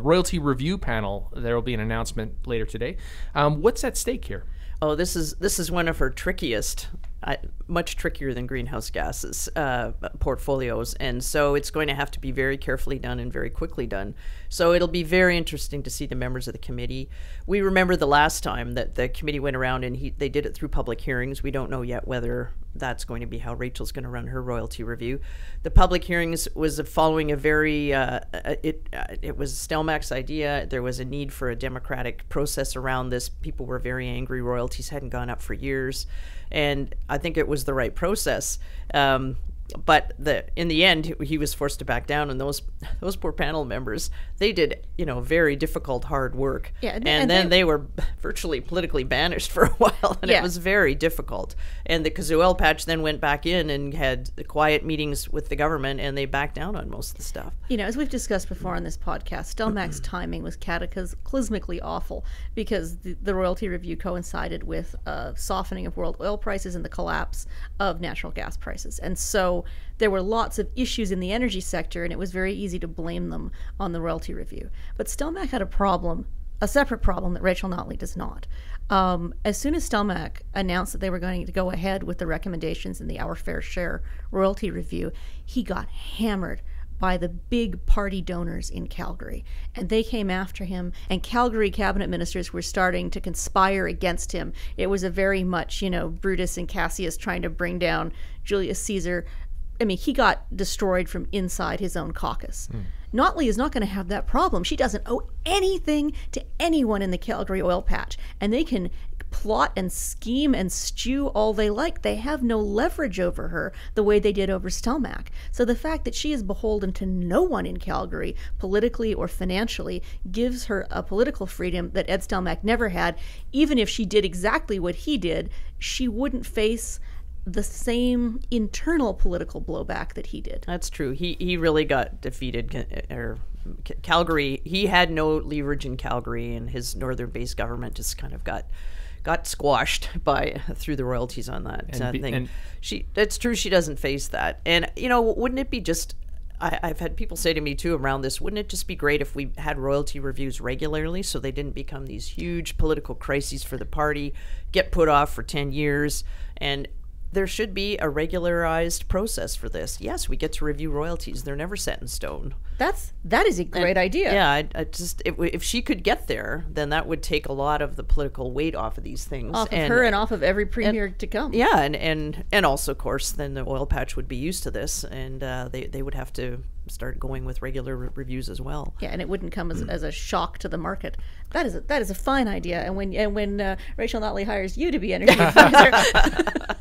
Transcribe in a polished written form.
royalty review panel. There will be an announcement later today. What's at stake here? Oh, this is one of her trickiest, much trickier than greenhouse gases portfolios, and so it's going to have to be very carefully done and very quickly done. So it'll be very interesting to see the members of the committee. We remember the last time that the committee went around and they did it through public hearings. We don't know yet whether that's going to be how Rachel's going to run her royalty review. The public hearings was following a very, it was Stelmach's idea. There was a need for a democratic process around this. People were very angry. Royalties hadn't gone up for years. And I think it was the right process. But in the end, he was forced to back down, and those poor panel members, they did very difficult, hard work, and then they were virtually politically banished for a while, and it was very difficult. And the Kazoo Oil Patch then went back in and had the quiet meetings with the government, and they backed down on most of the stuff. As we've discussed before on this podcast, Stelmach's timing was cataclysmically awful because the royalty review coincided with a softening of world oil prices and the collapse of natural gas prices, and so there were lots of issues in the energy sector, and it was very easy to blame them on the royalty review. But Stelmach had a separate problem that Rachel Notley does not. As soon as Stelmach announced that they were going to go ahead with the recommendations in the Our Fair Share royalty review, he got hammered by the big party donors in Calgary, and they came after him, and Calgary cabinet ministers were starting to conspire against him. It was a very much, Brutus and Cassius trying to bring down Julius Caesar. I mean, he got destroyed from inside his own caucus. Notley is not going to have that problem. She doesn't owe anything to anyone in the Calgary oil patch, and they can plot and scheme and stew all they like. They have no leverage over her the way they did over Stelmach. So the fact that she is beholden to no one in Calgary, politically or financially, gives her a political freedom that Ed Stelmach never had. Even if she did exactly what he did, she wouldn't face the same internal political blowback that he did. That's true. He really got defeated. Calgary, he had no leverage in Calgary, and his northern-based government just kind of got squashed through the royalties on that thing. That's true. She doesn't face that. And wouldn't it be just? I've had people say to me too around this. Wouldn't it just be great if we had royalty reviews regularly, so they didn't become these huge political crises for the party, get put off for 10 years, and there should be a regularized process for this. Yes, we get to review royalties. They're never set in stone. That is a great idea. Yeah, if she could get there, then that would take a lot of the political weight off of these things. Off of her and off of every premier to come. Yeah, and also, of course, then the oil patch would be used to this, and they would have to start going with regular reviews as well. Yeah, and it wouldn't come as a shock to the market. That is a fine idea. And when Rachel Notley hires you to be energy advisor,